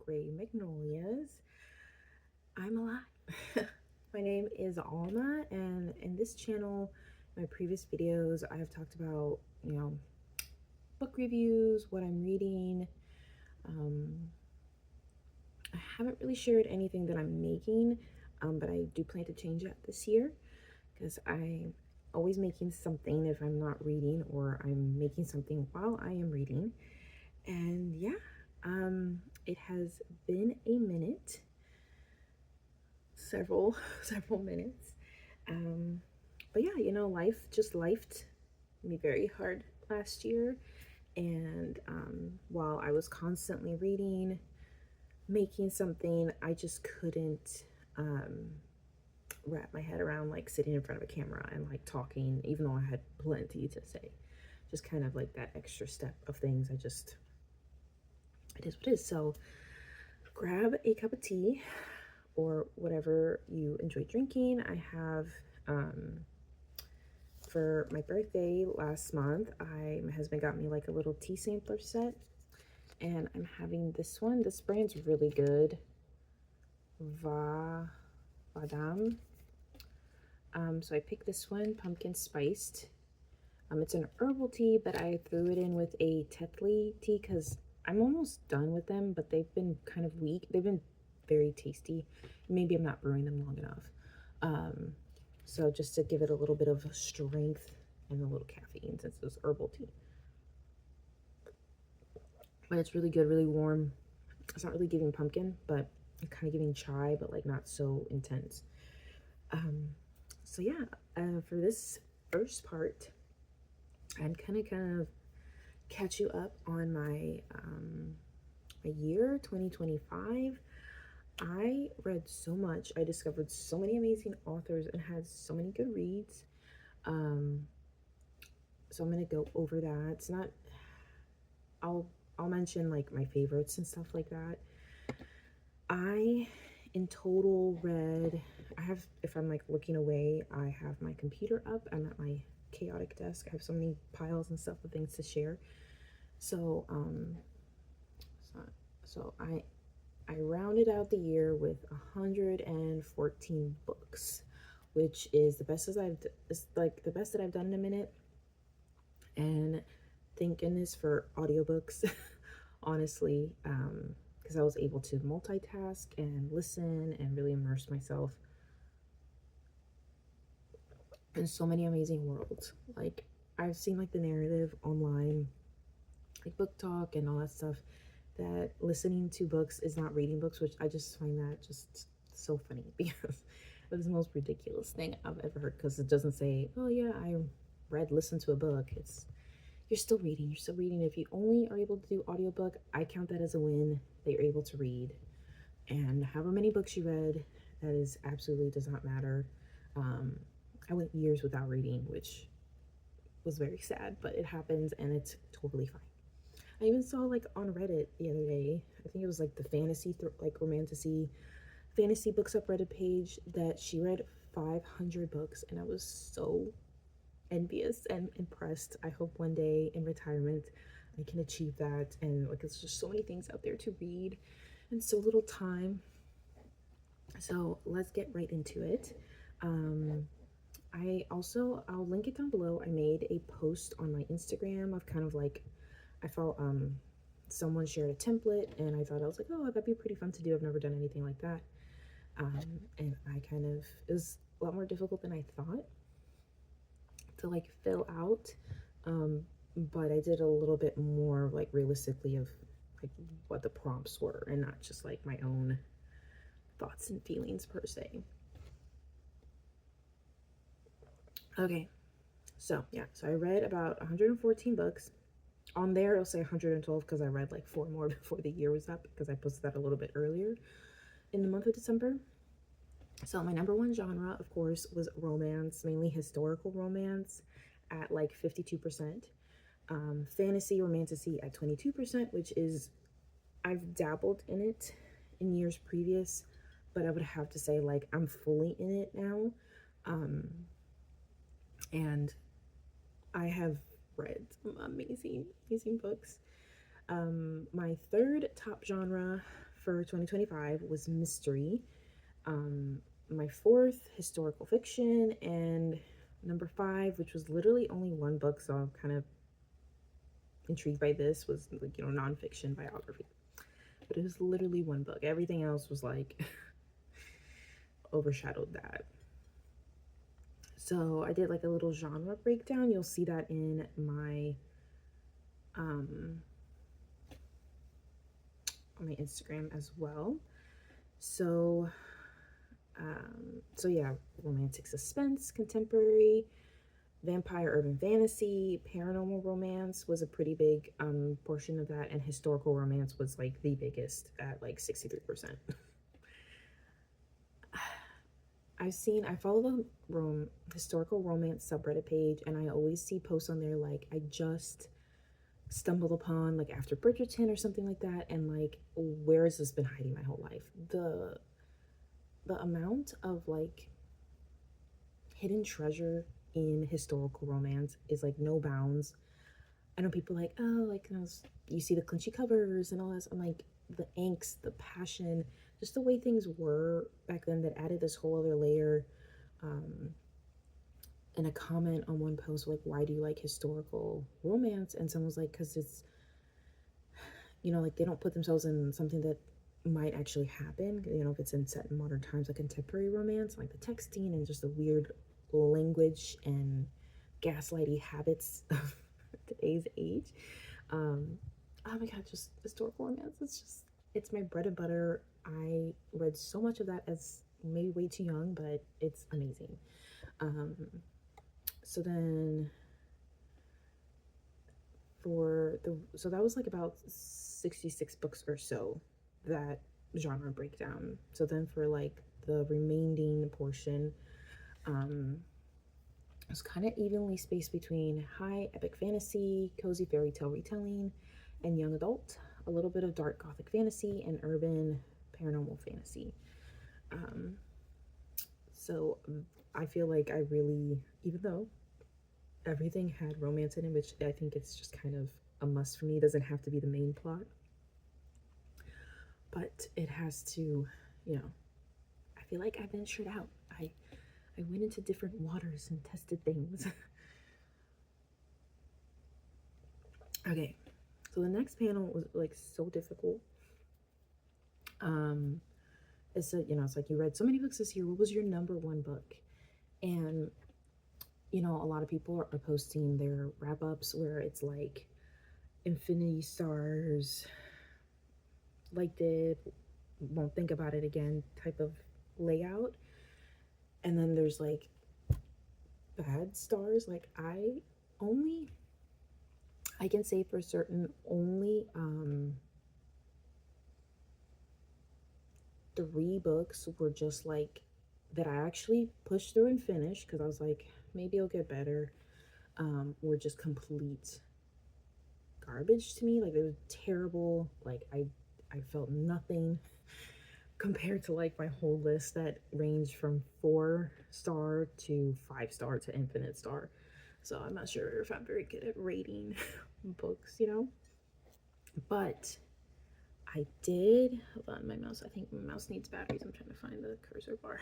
gray magnolias. I'm alive. My name is Alma, and in this channel, my previous videos, I have talked about, book reviews, what I'm reading. I haven't really shared anything that I'm making, but I do plan to change that this year because I'm always making something if I'm not reading, or I'm making something while I am reading. And yeah, it has been a minute, several several minutes. But yeah, life just lifed me very hard last year. And while I was constantly reading, making something, I just couldn't wrap my head around like sitting in front of a camera and like talking, even though I had plenty to say. Just kind of like that extra step of things. It is what it is. So grab a cup of tea or whatever you enjoy drinking. I have, for my birthday last month, my husband got me like a little tea sampler set, and I'm having this one. This brand's really good. Vadam. So I picked this one, pumpkin spiced. It's an herbal tea, but I threw it in with a Tetley tea because I'm almost done with them, but they've been kind of weak. They've been very tasty. Maybe I'm not brewing them long enough. So just to give it a little bit of strength and a little caffeine, since it's herbal tea. But it's really good, really warm. It's not really giving pumpkin, but kind of giving chai, but like not so intense. So yeah, for this first part, I'm kind of catch you up on my year 2025. I read so much. I discovered so many amazing authors and had so many good reads. So I'm gonna go over that. It's not. I'll mention like my favorites and stuff like that. I in total read. I have, if I'm like looking away, I have my computer up. I'm at my chaotic desk. I have so many piles and stuff of things to share. So I rounded out the year with 114 books, which is the best the best that I've done in a minute. And thank goodness for audiobooks, honestly, because I was able to multitask and listen and really immerse myself in so many amazing worlds. Like, I've seen like the narrative online, like Book Talk and all that stuff, that listening to books is not reading books, which I just find that just so funny because it was the most ridiculous thing I've ever heard. Because it doesn't say, oh yeah, I listened to a book. It's, you're still reading. If you only are able to do audiobook, I count that as a win that you're able to read. And however many books you read, that is absolutely does not matter. I went years without reading, which was very sad, but it happens and it's totally fine. I even saw like on Reddit the other day, I think it was like the fantasy book subreddit page, that she read 500 books, and I was so envious and impressed. I hope one day in retirement I can achieve that. And like, it's just so many things out there to read and so little time. So let's get right into it. I'll link it down below. I made a post on my Instagram of kind of like, I felt someone shared a template, and I thought, I was like, oh, that'd be pretty fun to do. I've never done anything like that. And it was a lot more difficult than I thought to like fill out. But I did a little bit more like realistically of like what the prompts were, and not just like my own thoughts and feelings per se. Okay, so yeah, so I read about 114 books. On there it'll say 112 because I read like 4 more before the year was up, because I posted that a little bit earlier in the month of December. So my number one genre, of course, was romance, mainly historical romance at like 52%. Fantasy romantasy at 22%, which is, I've dabbled in it in years previous, but I would have to say like I'm fully in it now. And I have read some amazing books. My third top genre for 2025 was mystery. My fourth, historical fiction, and number five, which was literally only one book, so I'm kind of intrigued by this, was like, nonfiction biography. But it was literally one book. Everything else was like overshadowed that. So I did like a little genre breakdown. You'll see that in my on my Instagram as well. So so yeah, romantic suspense, contemporary, vampire urban fantasy, paranormal romance was a pretty big portion of that, and historical romance was like the biggest at like 63%. I follow the historical romance subreddit page, and I always see posts on there like, I just stumbled upon like After Bridgerton or something like that, and like, where has this been hiding my whole life? The amount of like hidden treasure in historical romance is like no bounds. I know people like, oh, like, you see the clinchy covers and all that. I'm like, the angst, the passion, just the way things were back then that added this whole other layer. And a comment on one post, like, why do you like historical romance? And someone was like, because it's, like, they don't put themselves in something that might actually happen. If it's set in modern times, like contemporary romance, like the texting and just the weird language and gaslighty habits of today's age. Oh my god, just historical romance. It's my bread and butter. I read so much of that as maybe way too young, but it's amazing. So then so that was like about 66 books or so, that genre breakdown. So then for like the remaining portion, it was kind of evenly spaced between high epic fantasy, cozy fairy tale retelling, and young adult, a little bit of dark gothic fantasy, and urban paranormal fantasy. So I feel like I really, even though everything had romance in it, which I think it's just kind of a must for me, it doesn't have to be the main plot, but it has to, I feel like I ventured out. I went into different waters and tested things. Okay, so the next panel was like so difficult. It's it's like, you read so many books this year. What was your number one book? And a lot of people are posting their wrap ups where it's like infinity stars, liked it, won't think about it again type of layout. And then there's like bad stars. Like I can say for certain only 3 books were just like that I actually pushed through and finished because I was like, maybe it'll get better. Were just complete garbage to me. Like, they were terrible. Like, I felt nothing compared to like my whole list that ranged from 4-star to 5-star to infinite star. So I'm not sure if I'm very good at rating books, but I did, hold on, I think my mouse needs batteries. I'm trying to find the cursor bar.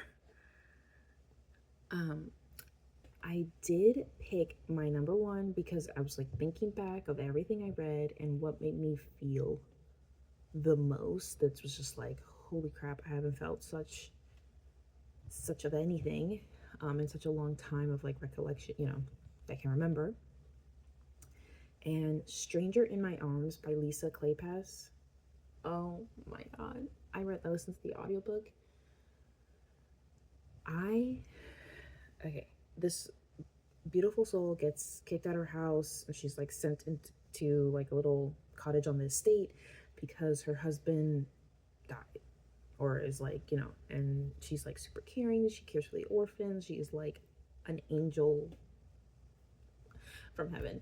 I did pick my number one because I was like thinking back of everything I read and what made me feel the most. That was just like, holy crap, I haven't felt such of anything in such a long time of like recollection, I can remember. And Stranger in My Arms by Lisa Kleypas. Oh my god. I listened to the audiobook. This beautiful soul gets kicked out of her house, and she's like sent into like a little cottage on the estate because her husband died, or is like, and she's like super caring. She cares for the orphans. She is like an angel from heaven.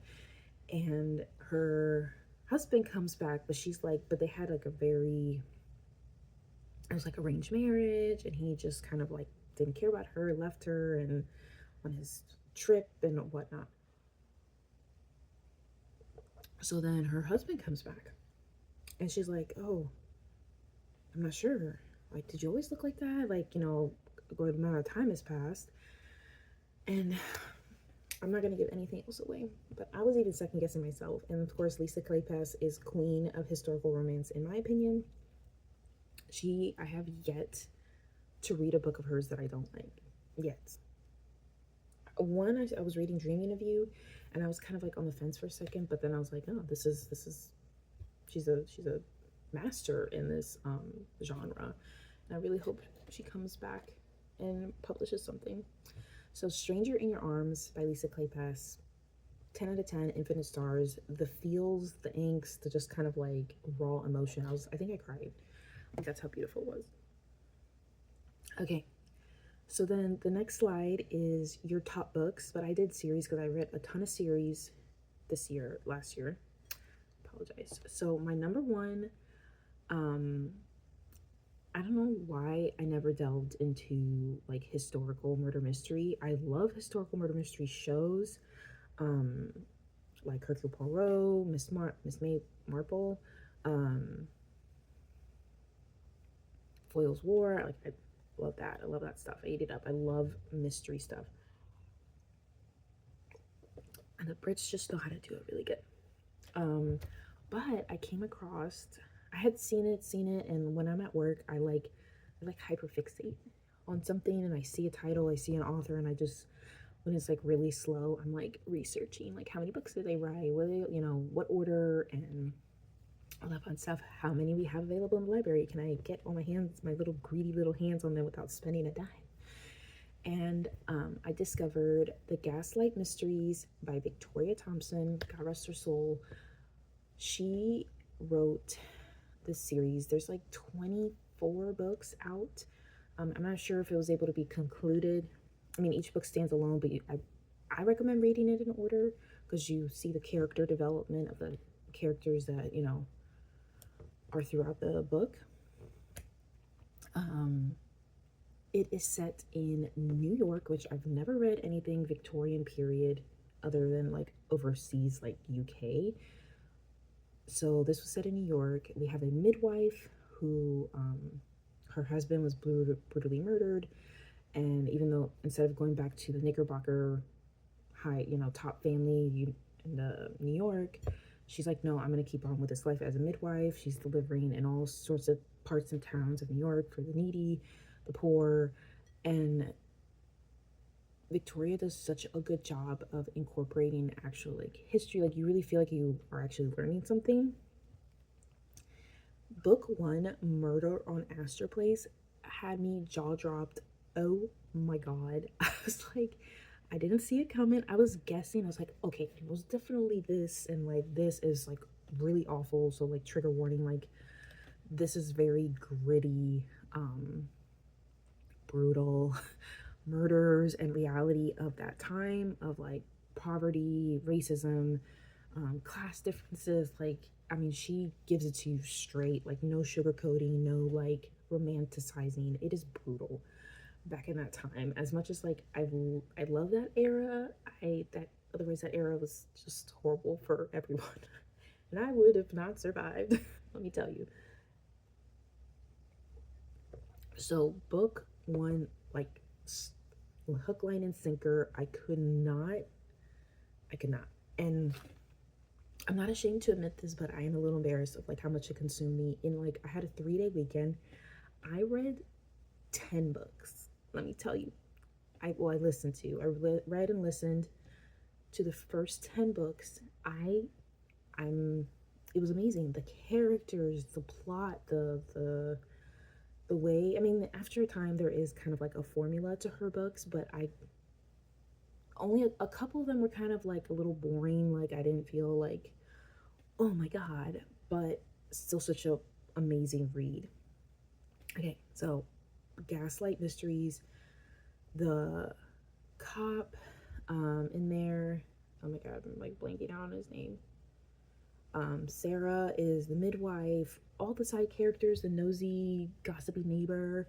And her husband comes back, but she's like, but they had like it was like arranged marriage, and he just kind of like didn't care about her, left her and on his trip and whatnot. So then her husband comes back, and she's like, oh, I'm not sure. Like, did you always look like that? Like, you know, a good amount of time has passed. And I'm not going to give anything else away, but I was even second guessing myself. And of course, Lisa Kleypas is queen of historical romance, in my opinion. I have yet to read a book of hers that I don't like. Yet. One, I was reading Dreaming of You, and I was kind of like on the fence for a second, but then I was like, oh, she's a master in this genre. And I really hope she comes back and publishes something. So, Stranger in Your Arms by Lisa Kleypas, 10 out of 10, infinite stars. The feels, the angst, the just kind of like raw emotion. I think I cried. Like, that's how beautiful it was. Okay, so then the next slide is your top books, but I did series because I read a ton of series last year. Apologize. So my number one, I don't know why I never delved into like historical murder mystery. I love historical murder mystery shows, like Hercule Poirot, Miss May Marple, Foyle's War. Like I love that. I love that stuff. I eat it up. I love mystery stuff. And the Brits just know how to do it really good. But I came across, I had seen it, and when I'm at work, I like hyperfixate on something, and I see a title, I see an author, and I just, when it's like really slow, I'm like researching, like how many books did they write, what they, you know, what order, and all that fun stuff. How many we have available in the library? Can I get on my little greedy little hands on them without spending a dime? And I discovered The Gaslight Mysteries by Victoria Thompson. God rest her soul. She wrote this series. There's like 24 books out. I'm not sure if it was able to be concluded. I mean, each book stands alone, but I recommend reading it in order because you see the character development of the characters that, you know, are throughout the book. It is set in New York, which I've never read anything Victorian period other than like overseas, like UK. So this was set in New York. We have a midwife who, her husband was brutally murdered, and even though instead of going back to the Knickerbocker high, you know, top family in New York, she's like, no, I'm gonna keep on with this life as a midwife. She's delivering in all sorts of parts and towns of New York for the needy, the poor, and Victoria does such a good job of incorporating actual like history. Like you really feel like you are actually learning something. Book one, Murder on Astor Place, had me jaw dropped. Oh my god. I was like, I didn't see it coming. I was guessing. I was like, okay, it was definitely this, and like this is like really awful. So like trigger warning, like this is very gritty, brutal murders and reality of that time of like poverty, racism, class differences. Like, I mean, she gives it to you straight, like no sugarcoating, no like romanticizing. It is brutal back in that time. As much as like I love that era, otherwise that era was just horrible for everyone, and I would have not survived. Let me tell you. So book one, like hook, line, and sinker. I could not. And I'm not ashamed to admit this, but I am a little embarrassed of like how much it consumed me. In like, I had a 3-day weekend. I read 10 books. Let me tell you. I read and listened to the first 10 books. It was amazing. The characters, the plot, the way, I mean, after a time there is kind of like a formula to her books, but I only a couple of them were kind of like a little boring. Like I didn't feel like, oh my god, but still such a amazing read. Okay, so Gaslight Mysteries, the cop in there, oh my god, I'm like blanking out on his name. Sarah is the midwife, all the side characters, the nosy, gossipy neighbor.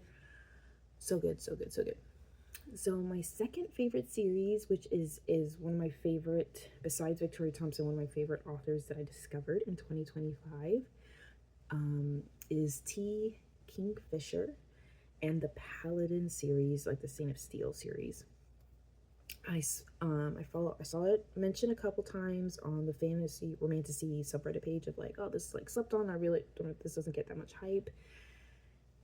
So good, so good, so good. So my second favorite series, which is one of my favorite, besides Victoria Thompson, one of my favorite authors that I discovered in 2025, is T. Kingfisher and the Paladin series, like the Saint of Steel series. I saw it mentioned a couple times on the fantasy romantasy subreddit page of like, oh, this is like slept on. I really don't. This doesn't get that much hype,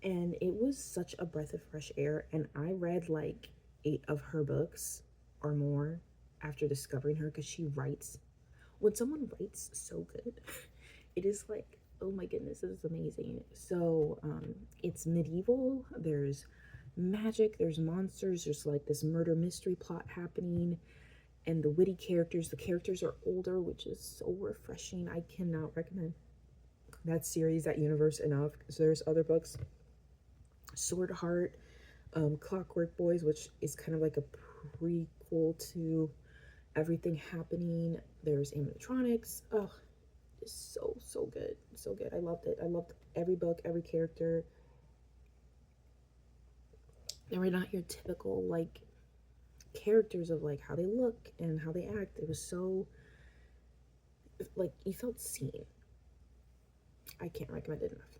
and it was such a breath of fresh air. And I read like 8 of her books or more after discovering her, because she writes. When someone writes so good, it is like, oh my goodness, this is amazing. So it's medieval. There's magic, there's monsters, there's like this murder mystery plot happening, and the witty characters, the characters are older, which is so refreshing. I cannot recommend that series, that universe enough, because there's other books, Sword Heart, Clockwork Boys, which is kind of like a prequel to everything happening. There's animatronics. Oh, it's so good, so good. I loved it. I loved every book, every character. They were not your typical like characters of like how they look and how they act. It was so like you felt seen. I can't recommend it enough.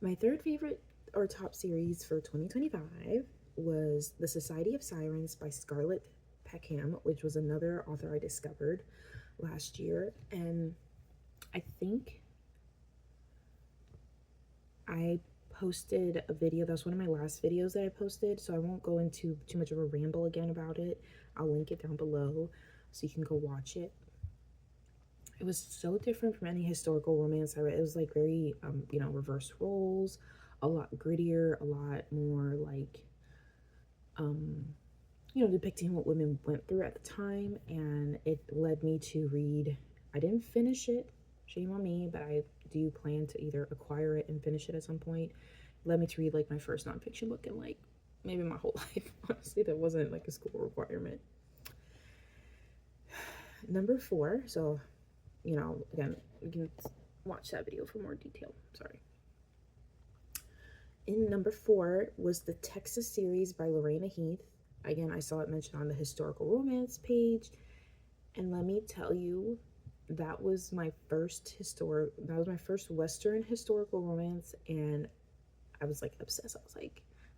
My third favorite or top series for 2025 was The Society of Sirens by Scarlett Peckham, which was another author I discovered last year. And I think I posted a video. That's one of my last videos that I posted, so I won't go into too much of a ramble again about it. I'll link it down below so you can go watch it. It was so different from any historical romance I read. It was like very reverse roles, a lot grittier, a lot more like depicting what women went through at the time. And it led me to read, I didn't finish it, shame on me, but I do plan to either acquire it and finish it at some point. It led me to read like my first nonfiction book in like maybe my whole life. Honestly, that wasn't like a school requirement. Number 4, so again, you can watch that video for more detail. Sorry. In number 4 was the Texas series by Lorena Heath. Again, I saw it mentioned on the historical romance page, and let me tell you, that was my first Western historical romance, and I was like obsessed. I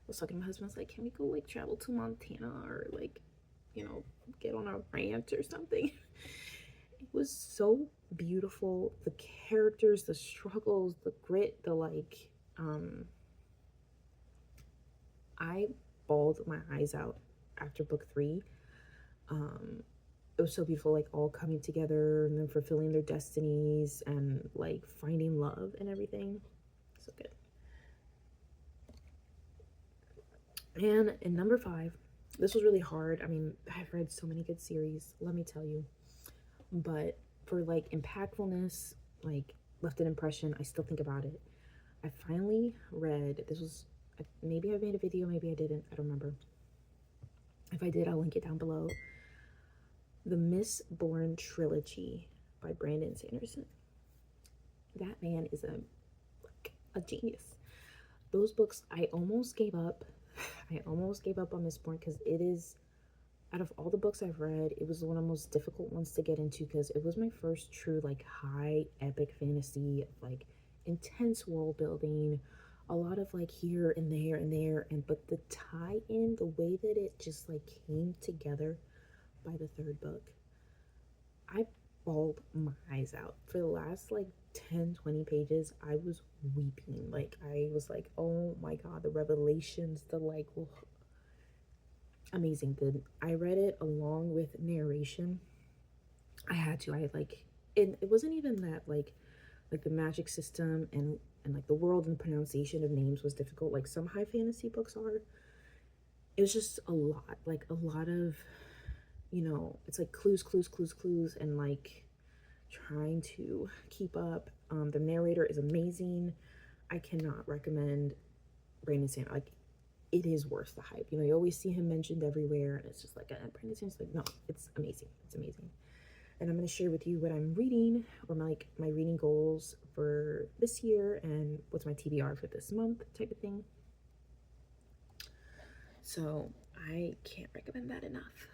was talking to my husband. I was like, can we go like travel to Montana or like, get on a ranch or something? It was so beautiful. The characters, the struggles, the grit, the like, I bawled my eyes out after book 3. It was so beautiful, like all coming together and then fulfilling their destinies and like finding love and everything. So good. And in number 5, this was really hard. I mean, I've read so many good series, let me tell you. But for like impactfulness, like left an impression, I still think about it. I finally read, maybe I made a video, maybe I didn't, I don't remember. If I did, I'll link it down below. The Mistborn trilogy by Brandon Sanderson. That man is a genius. Those books, I almost gave up. I almost gave up on Mistborn because it is, out of all the books I've read, it was one of the most difficult ones to get into because it was my first true like high epic fantasy, like intense world building, a lot of like here and there and there, and but the tie-in, the way that it just like came together by the 3rd book, I bawled my eyes out. For the last like 10-20 pages, I was weeping. Like I was like, oh my god, the revelations, the like amazing. I read it along with narration. I had to. I like it wasn't even that like the magic system and like the world and pronunciation of names was difficult like some high fantasy books are. It was just a lot of it's like clues and like trying to keep up. The narrator is amazing. I cannot recommend Brandon Sanderson. Like, it is worth the hype. You always see him mentioned everywhere, and it's just like, Brandon Sanderson's like, no, it's amazing. It's amazing. And I'm going to share with you what I'm reading, or my reading goals for this year, and what's my TBR for this month type of thing. So I can't recommend that enough.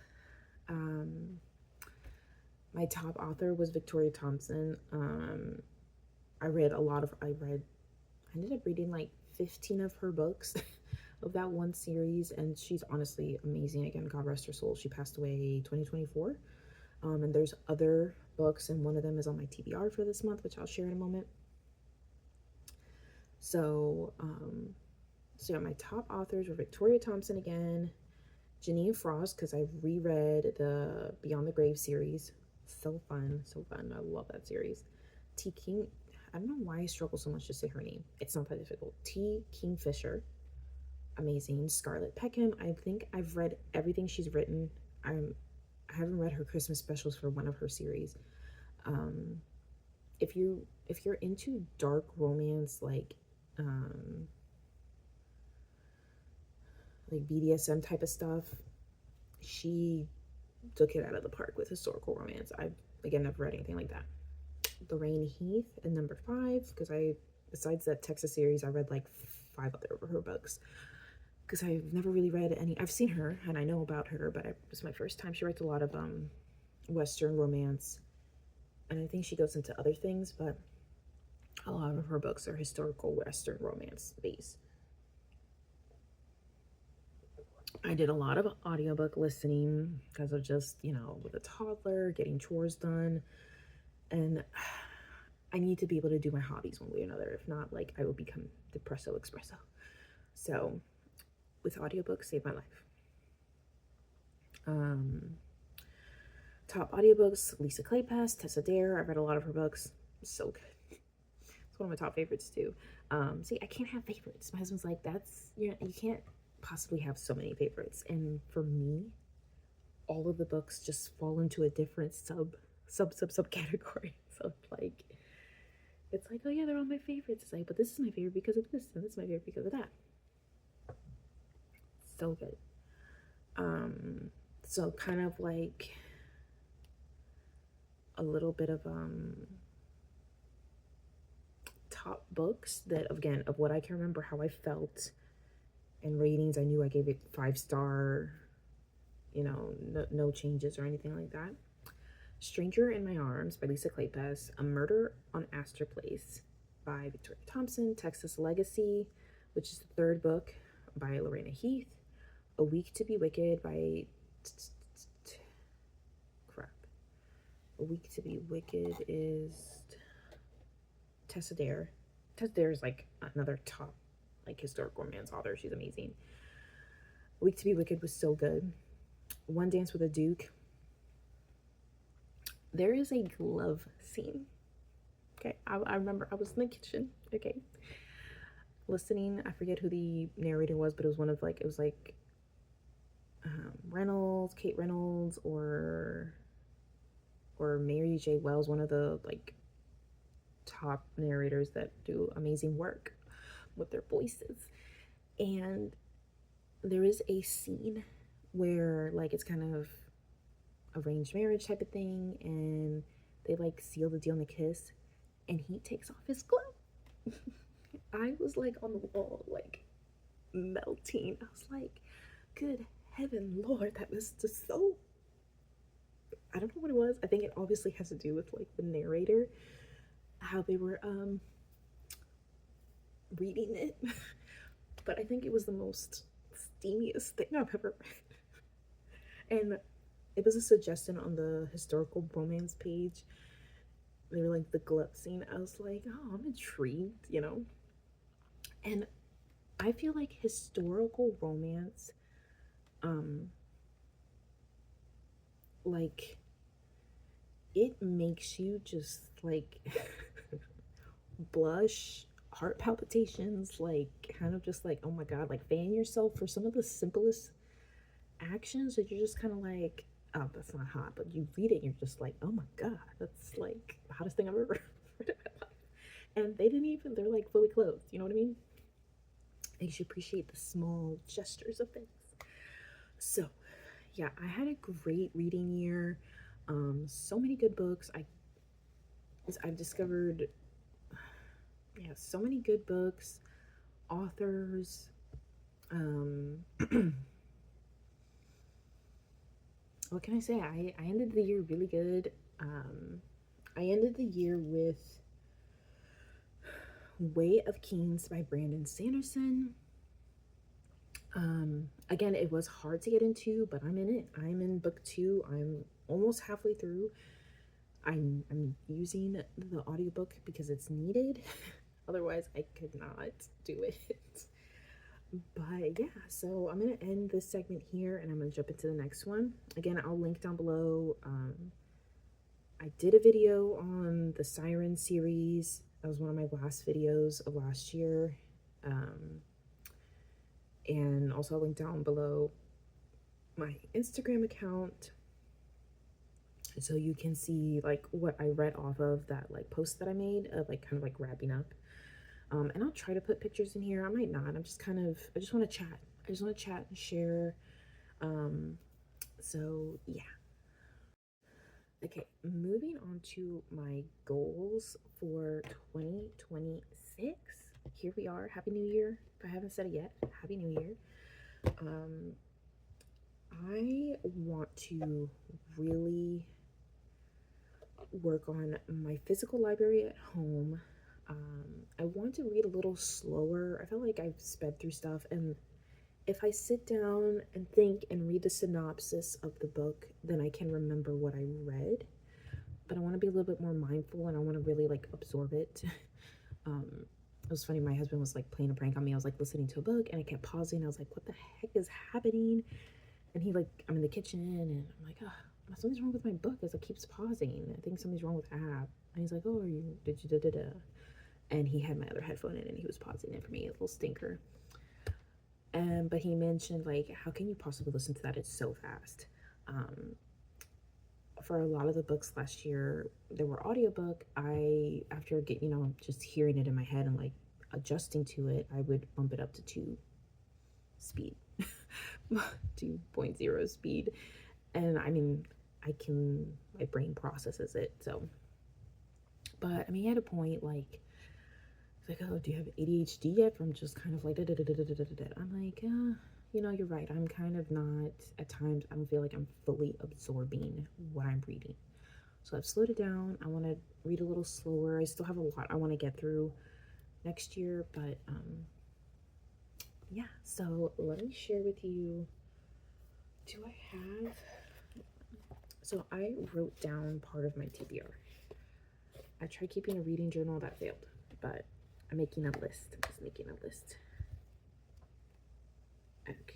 My top author was Victoria Thompson. I ended up reading like 15 of her books of that one series, and she's honestly amazing. Again, God rest her soul. She passed away 2024. And there's other books, and one of them is on my TBR for this month, which I'll share in a moment. So, so yeah, my top authors were Victoria Thompson again, Janine Frost, because I've reread the Beyond the Grave series. So fun, so fun. I love that series. T. King, I don't know why I struggle so much to say her name. It's not that difficult. T. Kingfisher, amazing. Scarlett Peckham, I think I've read everything she's written. I haven't read her Christmas specials for one of her series. If you're into dark romance, like BDSM type of stuff, she took it out of the park with historical romance. I've again never read anything like that. Lorraine Heath in number 5, because besides that Texas series, I read like 5 other of her books, because I've never really read any. I've seen her and I know about her, but it was my first time. She writes a lot of Western romance, and I think she goes into other things, but a lot of her books are historical Western romance based. I did a lot of audiobook listening because of just, with a toddler, getting chores done, and I need to be able to do my hobbies one way or another. If not, like, I will become depresso espresso. So with audiobooks, saved my life. Top audiobooks: Lisa Kleypas, Tessa Dare. I've read a lot of her books. So good. It's one of my top favorites too. See, I can't have favorites. My husband's like, you can't possibly have so many favorites. And for me, all of the books just fall into a different subcategory. So it's like, oh yeah, they're all my favorites. It's like, but this is my favorite because of this, and this is my favorite because of that. So good. So kind of like a little bit of top books that, again, of what I can remember, how I felt, and ratings. I knew I gave it 5-star, no changes or anything like that. Stranger in My Arms by Lisa Kleypas, A Murder on Astor Place by Victoria Thompson, Texas Legacy, which is the 3rd book, by Lorena Heath, A Week to Be Wicked by A Week to Be Wicked is Tessa Dare. Tessa Dare is like another top historical romance author. She's amazing. A Week to Be Wicked was so good. One Dance with a Duke. There is a glove scene. Okay, I remember I was in the kitchen. Okay, listening. I forget who the narrator was, but it was one of it was Reynolds, Kate Reynolds, or Mary J. Wells, one of the top narrators that do amazing work with their voices. And there is a scene where it's kind of arranged marriage type of thing, and they seal the deal in a kiss, and he takes off his glove. I was on the wall, melting. I was like, good heaven, Lord, that was just so, I don't know what it was. I think it obviously has to do with the narrator, how they were reading it. But I think it was the most steamiest thing I've ever read. And it was a suggestion on the historical romance page. They were the glove scene. I was like, oh, I'm intrigued, And I feel like historical romance, it makes you just blush, heart palpitations, kind of just oh my god, fan yourself for some of the simplest actions that you're just kind of oh, that's not hot, but you read it and you're just oh my god, that's the hottest thing I've ever read in my life. And they didn't even, they're fully clothed, you know what I mean? Makes you appreciate the small gestures of things. So yeah, I had a great reading year. So many good books. I've discovered, yeah, so many good books, authors. What can I say? I ended the year really good. I ended the year with Way of Kings by Brandon Sanderson. Again, it was hard to get into, but I'm in it. I'm in book 2. I'm almost halfway through. I'm using the audiobook because it's needed. Otherwise, I could not do it. But yeah, so I'm going to end this segment here and I'm going to jump into the next one. Again, I'll link down below. I did a video on the Siren series. That was one of my last videos of last year. And also I'll link down below my Instagram account so you can see like what I read off of that like post that I made of like kind of like wrapping up. And I'll try to put pictures in here. I might not. I just want to chat. I just want to chat and share. So yeah. Okay, moving on to my goals for 2026. Here we are. Happy New Year. If I haven't said it yet, Happy New Year. I want to really work on my physical library at home. I want to read a little slower. I feel like I've sped through stuff, and if I sit down and think and read the synopsis of the book, then I can remember what I read. But I want to be a little bit more mindful, and I want to really like absorb it. It was funny, my husband was like playing a prank on me. I was like listening to a book and I kept pausing. I was like, what the heck is happening? And he like, I'm in the kitchen and I'm like, oh, something's wrong with my book as it keeps pausing. I think something's wrong with the app. And he's like, oh, did you da-da-da? And he had my other headphone in and he was pausing it for me, a little stinker. But he mentioned like, how can you possibly listen to that? It's so fast. For a lot of the books last year, they were audiobook. After getting, just hearing it in my head and like adjusting to it, I would bump it up to 2 speed, 2.0 speed. And I mean, my brain processes it. So, but I mean, he had a point like, it's like, oh, do you have ADHD yet? From just kind of like, I'm like, you're right. I'm kind of not, at times, I don't feel like I'm fully absorbing what I'm reading. So I've slowed it down. I want to read a little slower. I still have a lot I want to get through next year, but yeah. So let me share with you, so I wrote down part of my TBR. I tried keeping a reading journal, that failed, but I'm making a list. I'm just making a list. Okay.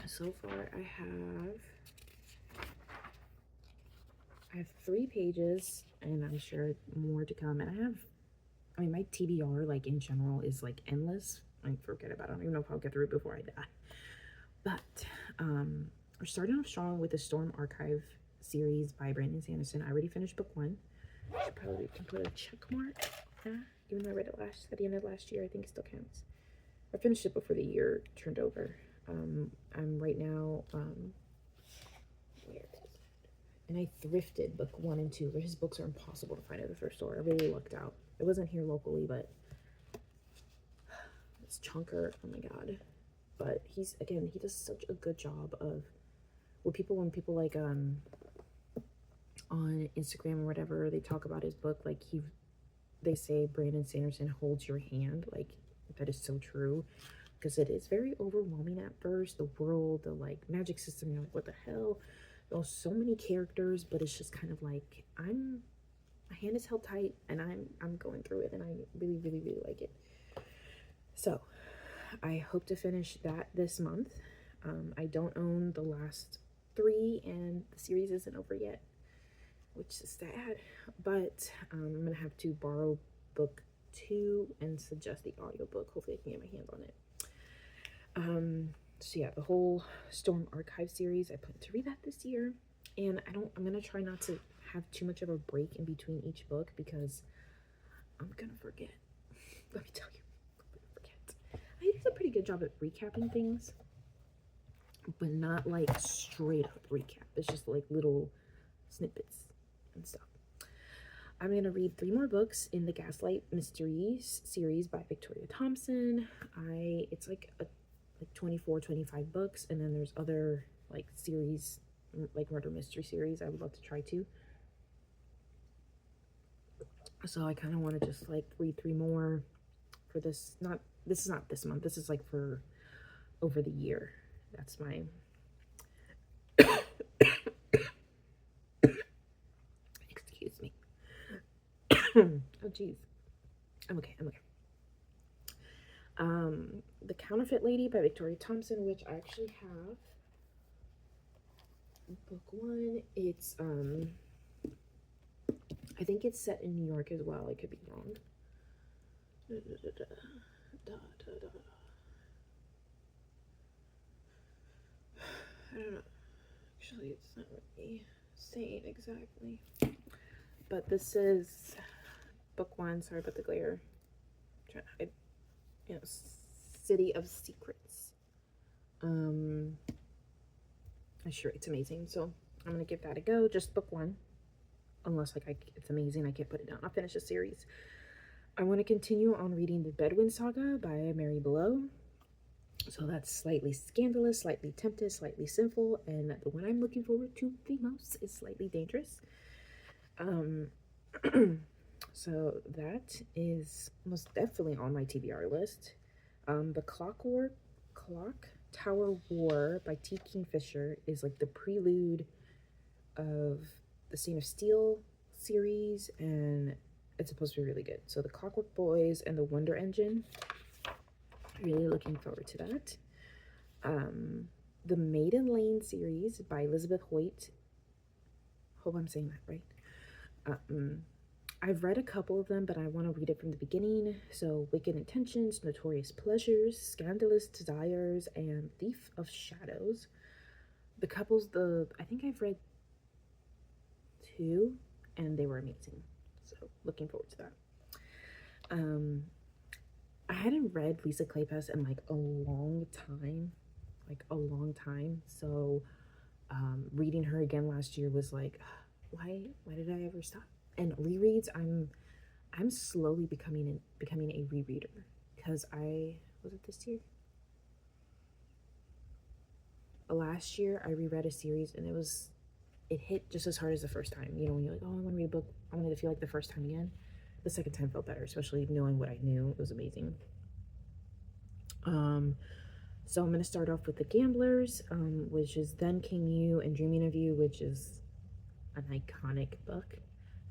So far I have 3 pages, and I'm sure more to come. And my TBR, like in general, is like endless. Forget about it. I don't even know if I'll get through it before I die. But we're starting off strong with the Storm Archive series by Brandon Sanderson. I already finished book 1. I probably can put a check mark. Even though I read it at the end of last year, I think it still counts. I finished it before the year turned over. I'm right now, and I thrifted book 1 and 2, but his books are impossible to find at the thrift store. I really lucked out. It wasn't here locally, but it's Chunker. Oh my god. But he does such a good job of when people like on Instagram or whatever, they talk about his book, like they say Brandon Sanderson holds your hand. Like, that is so true, because it is very overwhelming at first. The world, the like magic system, you're like, what the hell? There's so many characters, but it's just kind of like my hand is held tight and I'm going through it, and I really, really, really like it. So I hope to finish that this month. I don't own the last 3, and the series isn't over yet, which is sad, but I'm gonna have to borrow book 2 and suggest the audiobook. Hopefully I can get my hands on it. So yeah, the whole Storm Archive series, I plan to read that this year, and I'm gonna try not to have too much of a break in between each book, because I'm gonna forget. Let me tell you, I'm gonna forget. I did a pretty good job at recapping things, but not like straight up recap. It's just like little snippets and stuff. I'm going to read 3 more books in the Gaslight Mysteries series by Victoria Thompson. It's like 24, 25 books, and then there's other like series, like murder mystery series I would love to try too. So I kind of want to just like read 3 more for this. Not this is not this month. This is like for over the year. That's my excuse me. Oh geez. I'm okay. I'm okay. The Counterfeit Lady by Victoria Thompson, which I actually have. Book 1. It's I think it's set in New York as well. I could be wrong. I don't know. Actually, it's not really saying exactly. But this is book 1. Sorry about the glare. I'm trying to hide. You know, City of Secrets. I'm sure it's amazing. So I'm gonna give that a go. Just book 1. Unless like it's amazing, I can't put it down. I'll finish the series. I want to continue on reading the Bedouin Saga by Mary Below. So that's slightly scandalous, slightly tempted, slightly sinful, and the one I'm looking forward to the most is slightly dangerous. So that is most definitely on my TBR list. The Clock Tower War by T. Kingfisher is like the prelude of the Scene of Steel series, and it's supposed to be really good. So the Clockwork Boys and the Wonder Engine, really looking forward to that. The Maiden Lane series by Elizabeth Hoyt. Hope I'm saying that right. I've read a couple of them, but I want to read it from the beginning. So Wicked Intentions, Notorious Pleasures, Scandalous Desires, and Thief of Shadows. I think I've read 2, and they were amazing. So looking forward to that. I hadn't read Lisa Kleypas in like a long time. So reading her again last year was like, why did I ever stop? And rereads, I'm slowly becoming a rereader, because was it this year? Last year I reread a series, and it hit just as hard as the first time. You know, when you're like, oh, I want to read a book, I wanted to feel like the first time again. The second time felt better, especially knowing what I knew. It was amazing. So I'm going to start off with The Gamblers, which is Then Came You and Dreaming of You, which is an iconic book.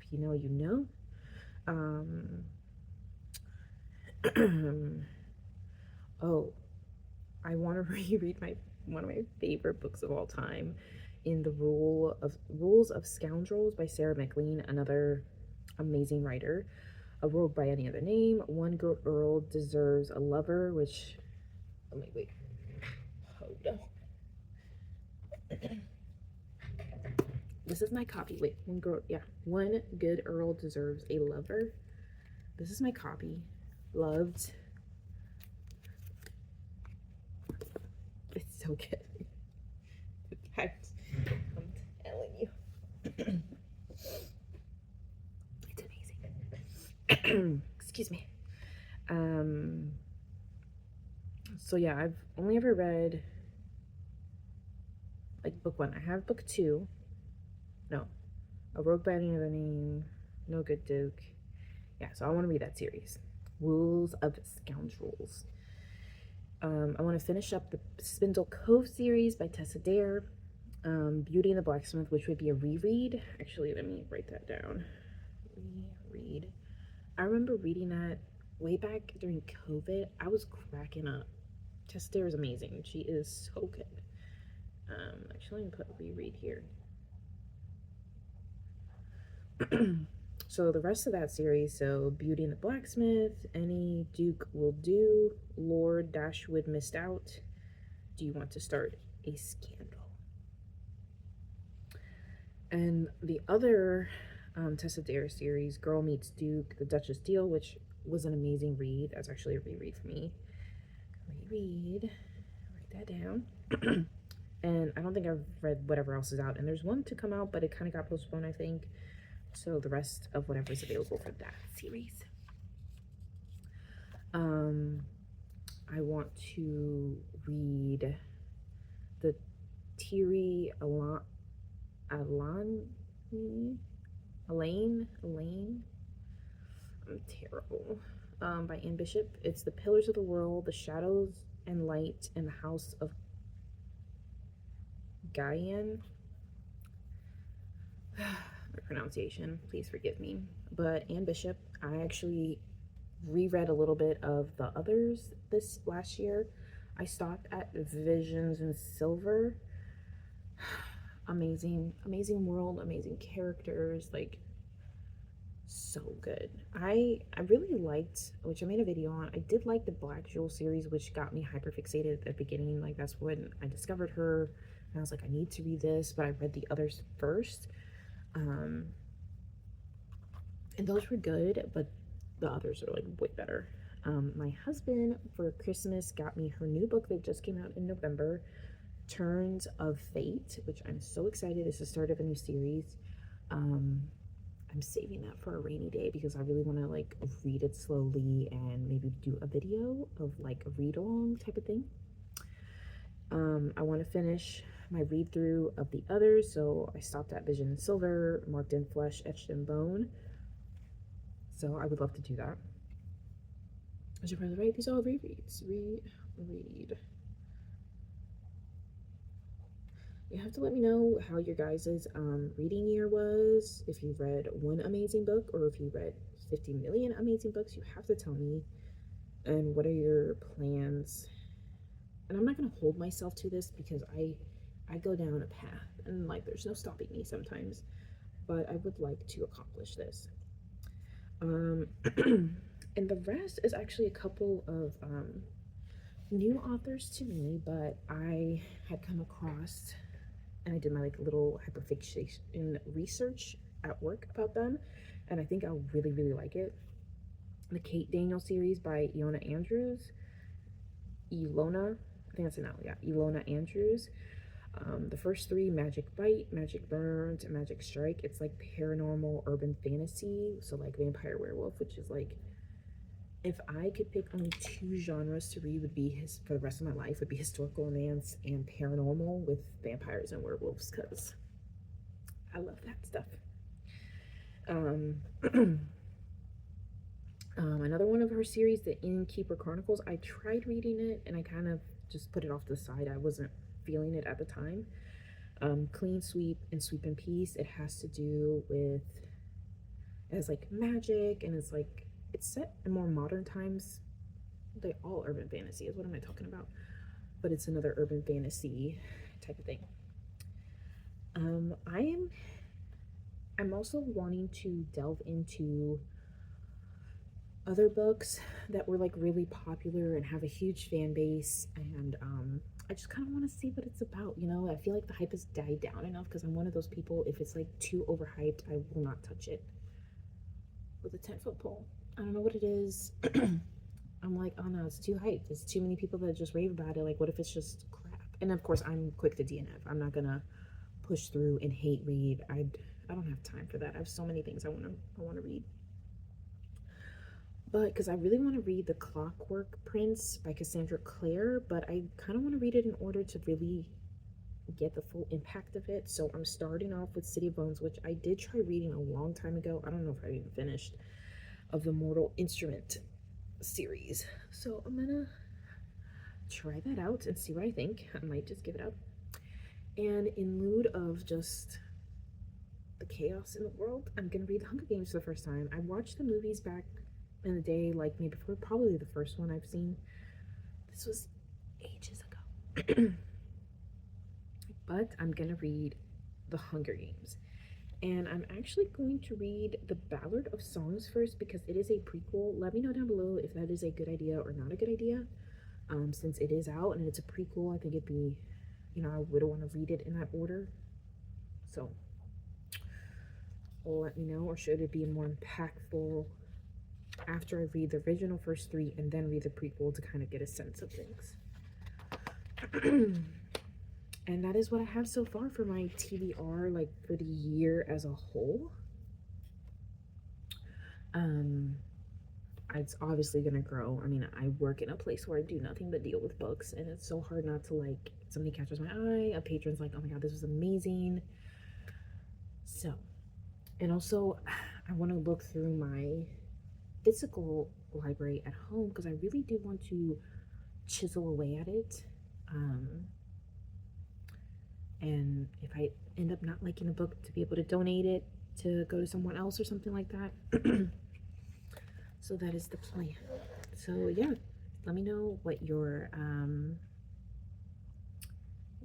If you know, you know. Oh, I want to reread one of my favorite books of all time, in the Rules of Scoundrels by Sarah MacLeod, another amazing writer. A Rogue by Any Other Name, One Girl Deserves a Lover, which, wait. Hold on. This is my copy. Wait, One Good Earl Deserves a Lover. This is my copy. Loved. It's so good. I'm telling you. It's amazing. Excuse me. So yeah, I've only ever read like book 1. I have book 2. No. A Rogue by Any Other Name. No Good Duke. Yeah, so I want to read that series. Rules of Scoundrels. I want to finish up the Spindle Cove series by Tessa Dare. Beauty and the Blacksmith, which would be a reread. Actually, let me write that down. Reread. I remember reading that way back during COVID. I was cracking up. Tessa Dare is amazing. She is so good. Actually, I'm going to put reread here. So the rest of that series, so Beauty and the Blacksmith, Any Duke Will Do, Lord Dashwood Missed Out, Do You Want to Start a Scandal? And the other Tessa Dare series, Girl Meets Duke, The Duchess Deal, which was an amazing read. That's actually a reread for me. Reread. Write that down. And I don't think I've read whatever else is out. And there's one to come out, but it kind of got postponed, I think. So the rest of whatever is available for that series. I want to read the Thierry Elaine I'm terrible. By Anne Bishop. It's The Pillars of the World, The Shadows and Light, and The House of Gaian. My pronunciation, please forgive me. But Anne Bishop, I actually reread a little bit of the others this last year. I stopped at Visions in Silver. Amazing, amazing world, amazing characters, like so good. I really liked, which I made a video on. I did like the Black Jewel series, which got me hyper fixated at the beginning. Like that's when I discovered her, and I was like, I need to read this, but I read the others first. And those were good, but the others are like way better. My husband for Christmas got me her new book that just came out in November, Turns of Fate, which I'm so excited. It's the start of a new series. I'm saving that for a rainy day because I really want to like read it slowly and maybe do a video of like a read along type of thing. I want to finish my read through of the others, so I stopped at Vision in Silver, Marked in Flesh, Etched in Bone. So I would love to do that. I should probably write these all rereads. Reread. You have to let me know how your guys' reading year was. If you read one amazing book or if you read 50 million amazing books, you have to tell me. And what are your plans? And I'm not going to hold myself to this because I go down a path and like there's no stopping me sometimes. But I would like to accomplish this. And the rest is actually a couple of new authors to me, but I had come across and I did my like little hyperfixation research at work about them, and I think I'll really, really like it. The Kate Daniel series by Ilona Andrews. Ilona, I think that's an out, yeah, Ilona Andrews. The first three, Magic Bite, Magic Burns, and Magic Strike. It's like paranormal urban fantasy, so like vampire werewolf, which is like, if I could pick only two genres to read would be his for the rest of my life would be historical romance and paranormal with vampires and werewolves, because I love that stuff. Another one of her series, The Innkeeper Chronicles, I tried reading it and I kind of just put it off to the side. I wasn't feeling it at the time. Clean Sweep and Sweep in Peace, it has to do with, it has like magic and it's like, it's set in more modern times. They all urban fantasy is what am I talking about? But it's another urban fantasy type of thing. I'm also wanting to delve into other books that were like really popular and have a huge fan base, and I just kind of want to see what it's about. You know, I feel like the hype has died down enough because I'm one of those people, if it's like too overhyped, I will not touch it with a 10-foot pole. I don't know what it is. I'm like, oh no, it's too hyped. There's too many people that just rave about it. Like, what if it's just crap? And of course, I'm quick to DNF. I'm not gonna push through and hate read. I don't have time for that. I have so many things I want to read. But because I really want to read The Clockwork Prince by Cassandra Clare, but I kind of want to read it in order to really get the full impact of it. So I'm starting off with City of Bones, which I did try reading a long time ago. I don't know if I even finished, of the Mortal Instrument series. So I'm gonna try that out and see what I think. I might just give it up. And in lieu of just the chaos in the world, I'm gonna read The Hunger Games for the first time. I watched the movies back in the day, like maybe before, probably the first one I've seen. This was ages ago. But I'm gonna read The Hunger Games. And I'm actually going to read The Ballad of Songs first because it is a prequel. Let me know down below if that is a good idea or not a good idea. Since it is out and it's a prequel, I think it'd be, you know, I would want to read it in that order. So let me know, or should it be more impactful after I read the original first three and then read the prequel to kind of get a sense of things. And that is what I have so far for my TBR, like for the year as a whole. It's obviously gonna grow. I mean, I work in a place where I do nothing but deal with books, and it's so hard not to, like, somebody catches my eye, a patron's like, oh my god, this was amazing. So, and also I want to look through my physical library at home because I really do want to chisel away at it. And if I end up not liking a book, to be able to donate it to go to someone else or something like that. So that is the plan. So yeah, let me know what your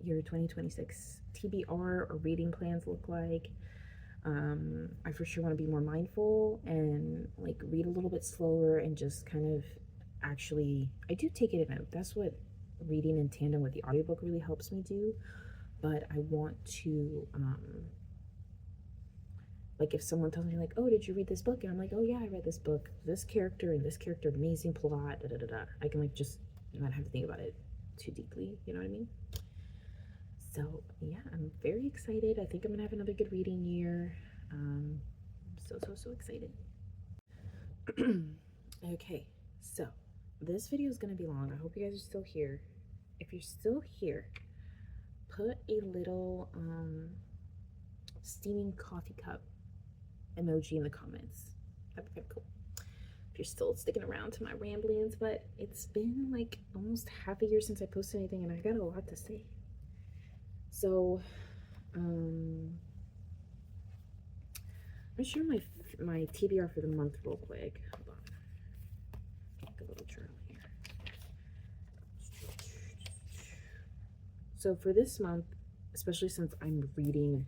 2026 TBR or reading plans look like. I for sure want to be more mindful and like read a little bit slower and just kind of actually, I do take it in note. That's what reading in tandem with the audiobook really helps me do. But I want to, like if someone tells me like, oh, did you read this book? And I'm like, oh yeah, I read this book. This character and this character, amazing plot, da da da da. I can like just not have to think about it too deeply. You know what I mean? So yeah, I'm very excited. I think I'm gonna have another good reading year. So excited. Okay, so this video is gonna be long. I hope you guys are still here. If you're still here, put a little steaming coffee cup emoji in the comments. That'd be kind of cool. If you're still sticking around to my ramblings, but it's been like almost half a year since I posted anything, and I got a lot to say. So, I'm gonna share my TBR for the month real quick. Hold on, make a little journal here. So for this month, especially since I'm reading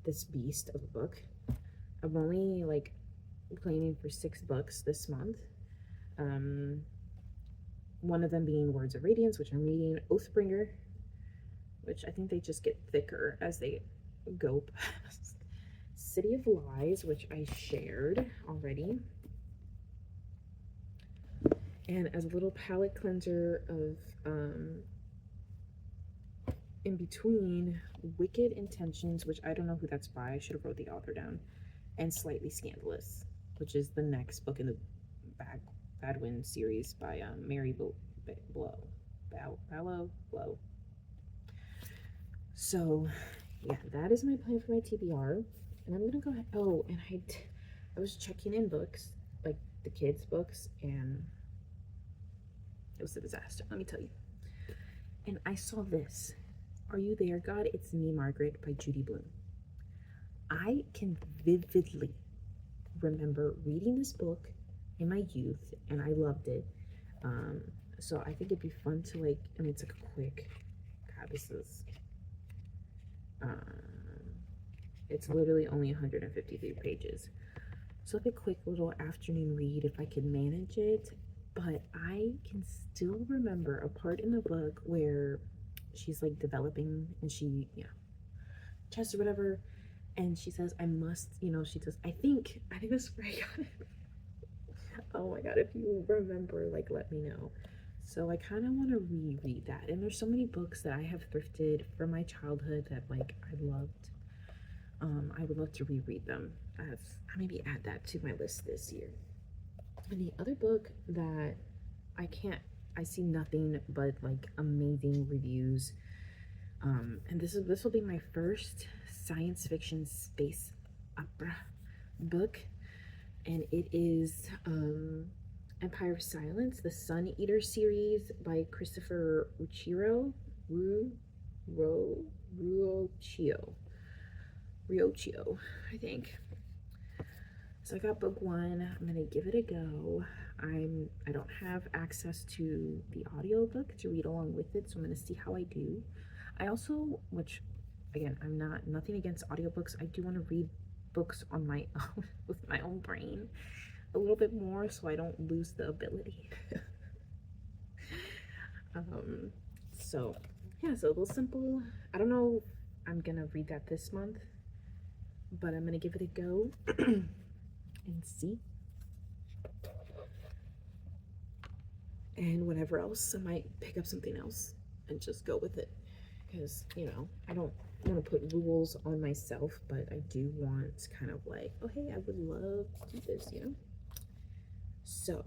this beast of a book, I'm only like planning for 6 books this month. One of them being Words of Radiance, which I'm reading, Oathbringer, which I think they just get thicker as they go past, City of Lies, which I shared already, and as a little palette cleanser of in between, Wicked Intentions, which I don't know who that's by, I should have wrote the author down, and Slightly Scandalous, which is the next book in the Badwin series by Mary Blow. So yeah, that is my plan for my TBR, and I'm gonna go ahead. Oh, and I was checking in books, like the kids' books, and it was a disaster, let me tell you. And I saw this. Are You There, God? It's Me, Margaret by Judy Blume. I can vividly remember reading this book in my youth, and I loved it. So I think it'd be fun to like, I mean, it's like a quick, God, this is, it's literally only 153 pages. So like a quick little afternoon read if I can manage it. But I can still remember a part in the book where she's like developing and she, tests or whatever, and she says, I must, she does, I think this is where I got it. Oh my god, if you remember, like, let me know. So I kind of want to reread that, and there's so many books that I have thrifted from my childhood that like I loved. I would love to reread them. I maybe add that to my list this year. And the other book that I see nothing but like amazing reviews. And this will be my first science fiction space opera book, and it is Empire of Silence, the Sun Eater series by Christopher Riocchio, I think. So I got book 1. I'm gonna give it a go. I don't have access to the audiobook to read along with it, so I'm gonna see how I do. I also, which again, I'm nothing against audiobooks, I do want to read books on my own with my own brain a little bit more so I don't lose the ability. So yeah, so a little simple. I don't know if I'm gonna read that this month, but I'm gonna give it a go and see. And whatever else, I might pick up something else and just go with it, because I don't want to put rules on myself, but I do want kind of like, oh hey, I would love to do this, So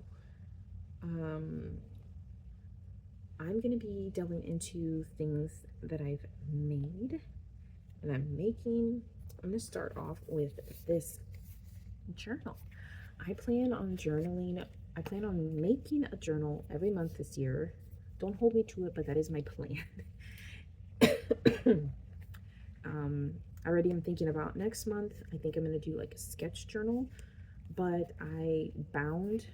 I'm gonna be delving into things that I've made and I'm making. I'm gonna start off with this journal. I plan on journaling. I plan on making a journal every month this year. Don't hold me to it, but that is my plan. I already am thinking about next month. I think I'm going to do like a sketch journal, but I bound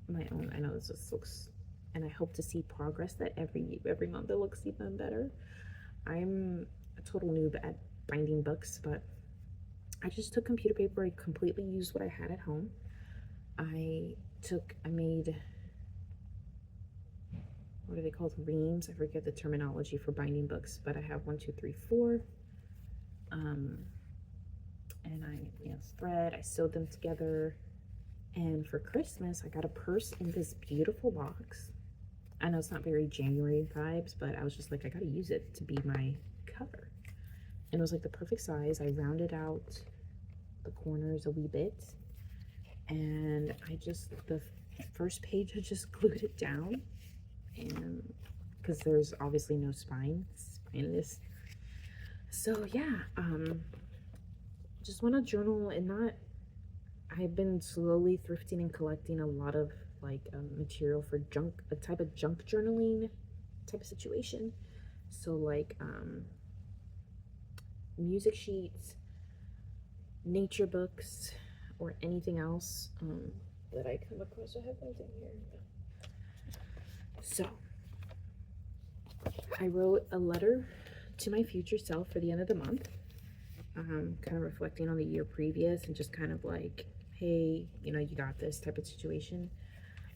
my own. I know this just looks, and I hope to see progress that every month it looks even better. I'm a total noob at binding books, but I just took computer paper. I completely used what I had at home. I made, what are they called? Reams. I forget the terminology for binding books, but I have 1, 2, 3, 4. And thread. I sewed them together. And for Christmas, I got a purse in this beautiful box. I know it's not very January vibes, but I was just like, I gotta use it to be my cover. And it was like the perfect size. I rounded out the corners a wee bit. And the first page, I just glued it down. And because there's obviously no spineless. So yeah, just want to journal and not, I've been slowly thrifting and collecting a lot of like material for a type of junk journaling type of situation. So like music sheets, nature books, or anything else that I come across. I have those in here. So I wrote a letter to my future self for the end of the month, kind of reflecting on the year previous and just kind of like, hey, you got this type of situation.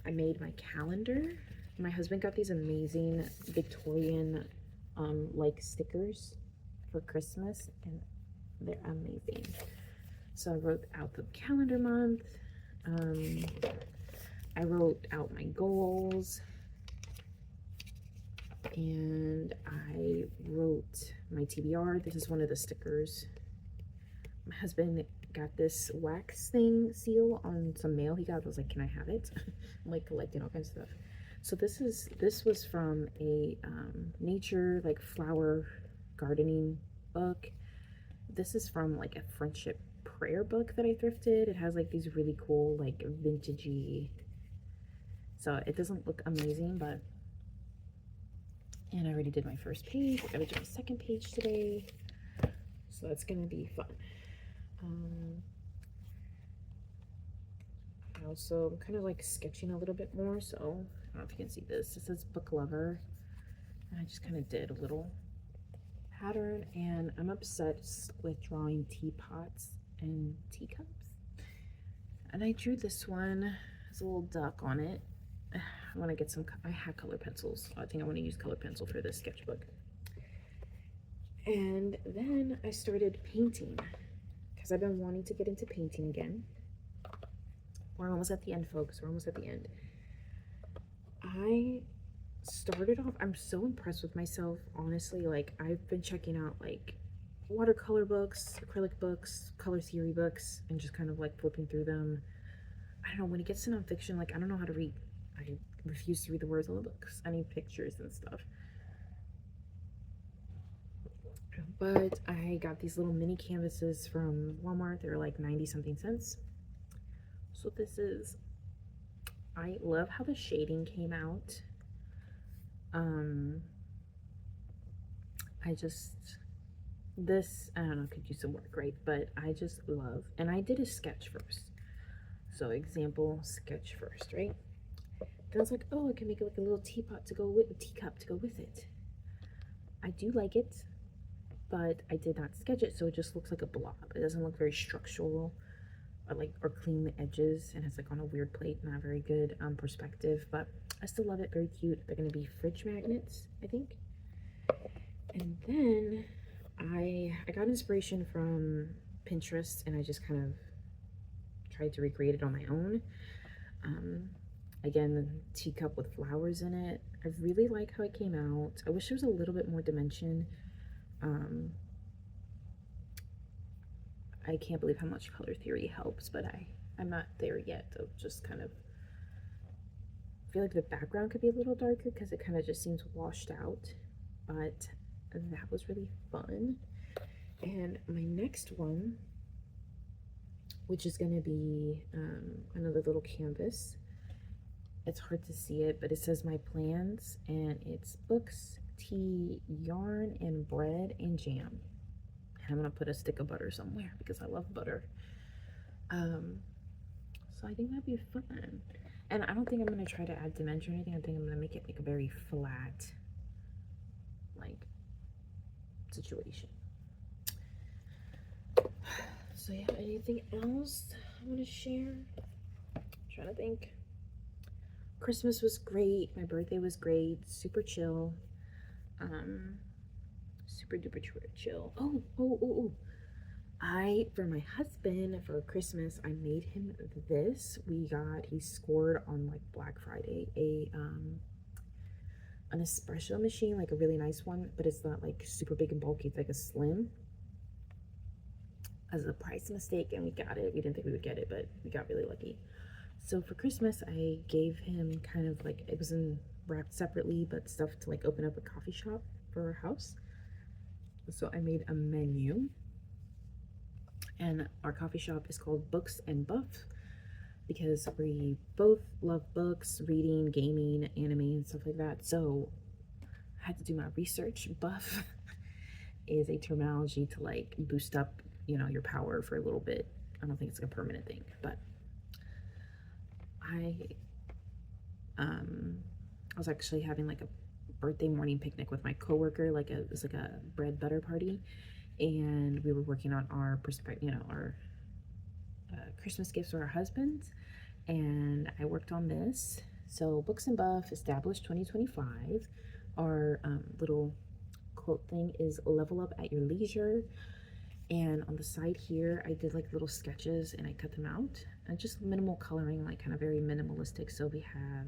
I made my calendar. My husband got these amazing Victorian like stickers for Christmas, and they're amazing. So I wrote out the calendar month. I wrote out my goals, and I wrote my TBR. This is one of the stickers. My husband got this wax thing seal on some mail he got. I was like, can I have it? I'm like collecting all kinds of stuff. So this was from a nature, like flower gardening book. This is from like a friendship prayer book that I thrifted. It has like these really cool like vintagey, so it doesn't look amazing, but, and I already did my first page. I gotta do my second page today, so that's gonna be fun. I also am kind of like sketching a little bit more, so I don't know if you can see this. It says book lover, and I just kind of did a little pattern, and I'm obsessed with drawing teapots and teacups. And I drew this one. There's a little duck on it. I want to get some, I have color pencils. I think I want to use color pencil for this sketchbook. And then I started painting because I've been wanting to get into painting again. We're almost at the end, folks. We're almost at the end. I started off, I'm so impressed with myself, honestly. Like, I've been checking out like watercolor books, acrylic books, color theory books, and just kind of like flipping through them. I don't know, when it gets to nonfiction, like, I don't know how to read. I refuse to read the words on the books. I need pictures and stuff. But I got these little mini canvases from Walmart. They're like 90 something cents. So this is, I love how the shading came out. I don't know, could use some work, right? But I just love, and I did a sketch first. So example, sketch first, right? Then I was like, oh, I can make it like a little teapot to go with, a teacup to go with it. I do like it, but I did not sketch it, so it just looks like a blob. It doesn't look very structural, or clean the edges, and it's like on a weird plate, not very good perspective, but I still love it. Very cute. They're gonna be fridge magnets, I think. And then I got inspiration from Pinterest, and I just kind of tried to recreate it on my own. Again, the teacup with flowers in it. I really like how it came out. I wish there was a little bit more dimension. I can't believe how much color theory helps, but I'm not there yet of just kind of, I feel like the background could be a little darker because it kind of just seems washed out, but that was really fun. And my next one which is going to be another little canvas. It's hard to see it, but it says my plans, and it's books, tea, yarn, and bread and jam. And I'm going to put a stick of butter somewhere because I love butter. So I think that'd be fun. And I don't think I'm going to try to add dimension or anything. I think I'm going to make it like a very flat, like, situation. So yeah, anything else I want to share? I'm trying to think. Christmas was great. My birthday was great. Super chill. Super duper chill. Oh. For my husband, for Christmas, I made him this. He scored on like Black Friday an espresso machine, like a really nice one, but it's not like super big and bulky. It's like a slim. As a price mistake, and we got it. We didn't think we would get it, but we got really lucky. So for Christmas, I gave him kind of like, it was wrapped separately, but stuff to like open up a coffee shop for our house. So I made a menu, and our coffee shop is called Books and Buff because we both love books, reading, gaming, anime, and stuff like that. So I had to do my research. Buff is a terminology to like boost up, your power for a little bit. I don't think it's like a permanent thing, but I was actually having like a birthday morning picnic with my coworker. It was like a bread butter party, and we were working on our Christmas gifts for our husbands, and I worked on this. So Books and Buff, established 2025. Our little quote thing is level up at your leisure. And on the side here, I did like little sketches and I cut them out, and just minimal coloring, like kind of very minimalistic. So we have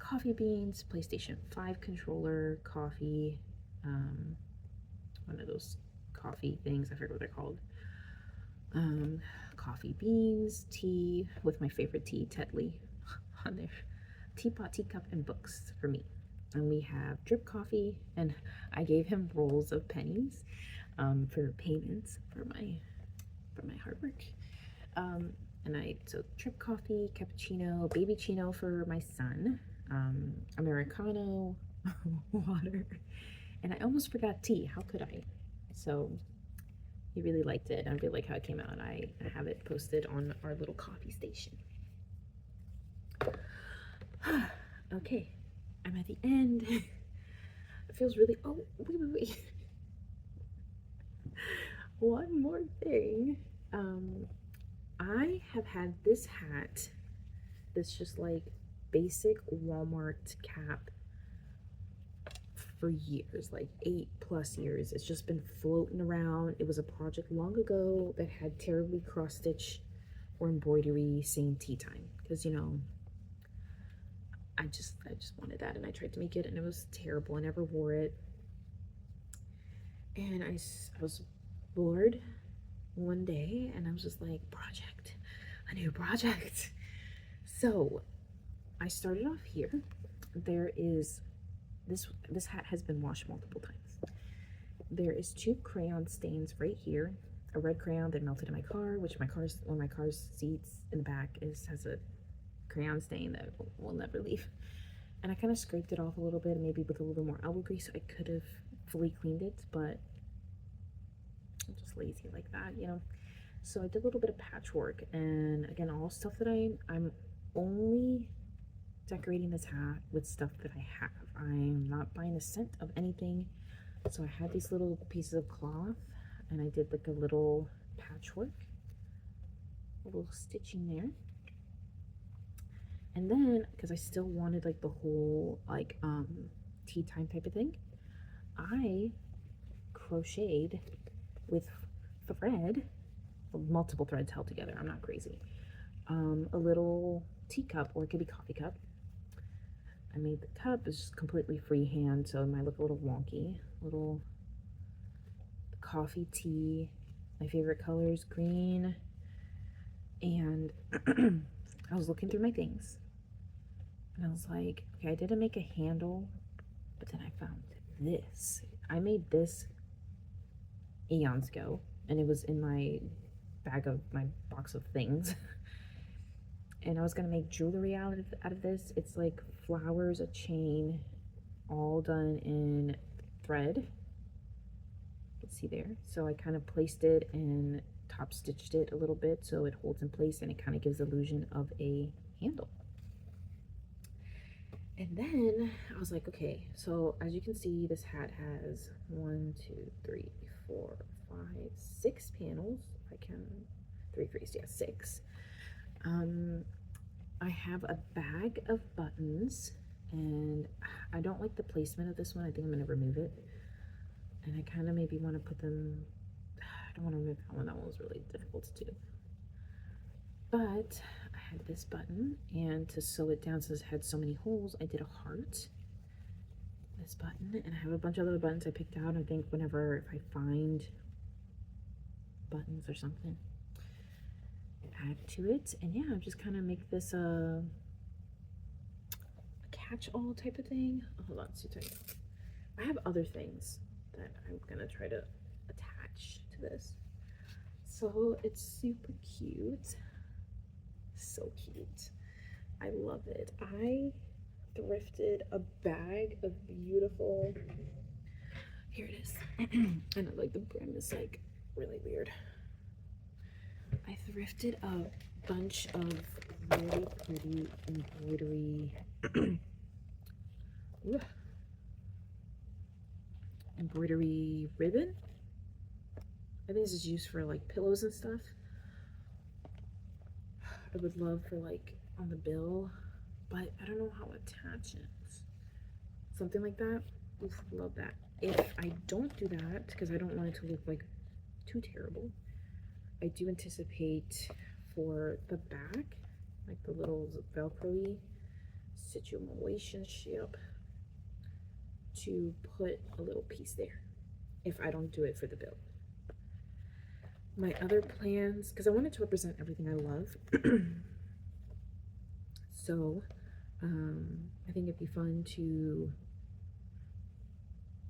coffee beans, PlayStation 5 controller, coffee, one of those coffee things, I forget what they're called, coffee beans, tea with my favorite tea, Tetley, on there, teapot, teacup, and books for me. And we have drip coffee, and I gave him rolls of pennies for payments for my hard work. So drip coffee, cappuccino, baby chino for my son, Americano, water, and I almost forgot tea. How could I? So he really liked it. I really like how it came out. I have it posted on our little coffee station. Okay, I'm at the end. It feels really, oh, wait. One more thing. I have had this hat, this just like basic Walmart cap, for years, like 8+ years. It's just been floating around. It was a project long ago that had terribly cross-stitch or embroidery saying tea time, because I just wanted that, and I tried to make it, and it was terrible. I never wore it, and I was bored one day, and I was just like, a new project. So I started off here. There is this hat has been washed multiple times. There is 2 crayon stains right here. A red crayon that melted in my car, which one of my car's seats in the back has a crayon stain that will never leave. And I kind of scraped it off a little bit, maybe with a little more elbow grease. I could have fully cleaned it, but I'm just lazy like that, So I did a little bit of patchwork, and again, all stuff that I'm only decorating this hat with stuff that I have. I'm not buying a cent of anything. So I had these little pieces of cloth, and I did like a little patchwork, a little stitching there. And then, because I still wanted like the whole like tea time type of thing, I crocheted with thread, multiple threads held together, I'm not crazy, a little teacup, or it could be coffee cup. I made the cup, it's just completely freehand, so it might look a little wonky. Little coffee tea, my favorite color is green. And I was looking through my things, and I was like, okay, I didn't make a handle, but then I found this. I made this eons ago, and it was in my bag of my box of things. And I was gonna make jewelry out of this. It's like flowers, a chain, all done in thread. You can see there. So I kind of placed it and top stitched it a little bit so it holds in place, and it kind of gives the illusion of a handle. And then I was like, okay, so as you can see, this hat has 1, 2, 3, 4, 5, 6 panels. I can 3, 3, yeah, 6. I have a bag of buttons, and I don't like the placement of this one. I think I'm gonna remove it, and I kind of maybe want to put them. I don't want to remove that one. That one was really difficult to do. But I had this button, and to sew it down since it had so many holes, I did a heart. This button, and I have a bunch of other buttons I picked out. I think whenever if I find buttons or something, add to it. And yeah, I'm just kind of make this a catch-all type of thing. Oh, hold on, so I have other things that I'm gonna try to attach to this. So it's super cute. So cute. I love it. I thrifted a bag of beautiful, here it is. And like the brim is like really weird. I thrifted a bunch of really pretty embroidery ribbon. I think this is used for like pillows and stuff. I would love for like on the bill, but I don't know how to attach it. Something like that. Oof, love that. If I don't do that, because I don't want it to look like too terrible, I do anticipate for the back, like the little Velcro-y situationship, to put a little piece there if I don't do it for the bill. My other plans, because I wanted to represent everything I love, so I think it'd be fun to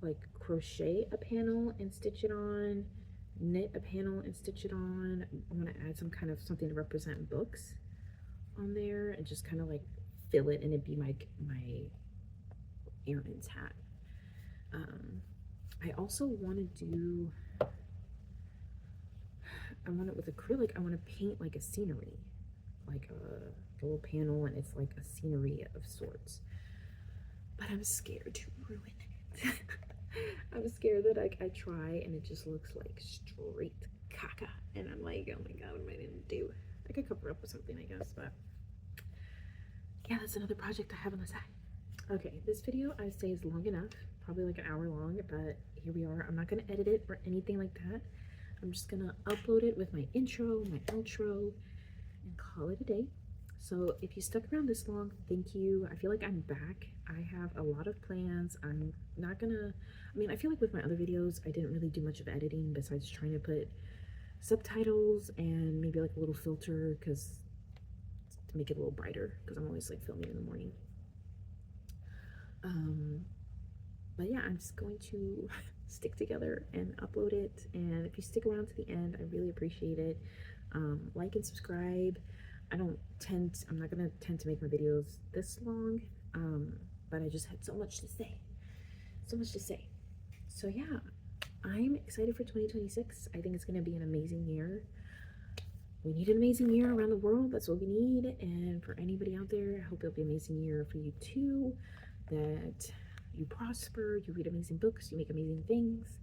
like crochet a panel and stitch it on, knit a panel and stitch it on. I want to add some kind of something to represent books on there, and just kind of like fill it, and it'd be my Aaron's hat. I also want to do, I want it with acrylic. I want to paint like a scenery, like a little panel, and it's like a scenery of sorts. But I'm scared to ruin it. I'm scared that I try and it just looks like straight caca, and I'm like, oh my god, what am I gonna do? I could cover up with something, I guess, but yeah, that's another project I have on the side. Okay, this video I say is long enough, probably like an hour long, but here we are. I'm not gonna edit it or anything like that. I'm just gonna upload it with my intro, my outro, and call it a day. So if you stuck around this long, thank you. I feel like I'm back. I have a lot of plans. I'm not gonna, I mean, I feel like with my other videos, I didn't really do much of editing besides trying to put subtitles and maybe like a little filter to make it a little brighter, because I'm always like filming in the morning. But yeah, I'm just going to stick together and upload it, and if you stick around to the end, I really appreciate it. Like and subscribe. I'm not gonna tend to make my videos this long, but I just had so much to say. So yeah, I'm excited for 2026. I think it's gonna be an amazing year. We need an amazing year around the world. That's what we need. And for anybody out there, I hope it'll be an amazing year for you too, that you prosper, you read amazing books, you make amazing things.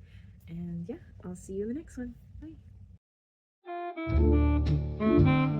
And yeah, I'll see you in the next one. Bye.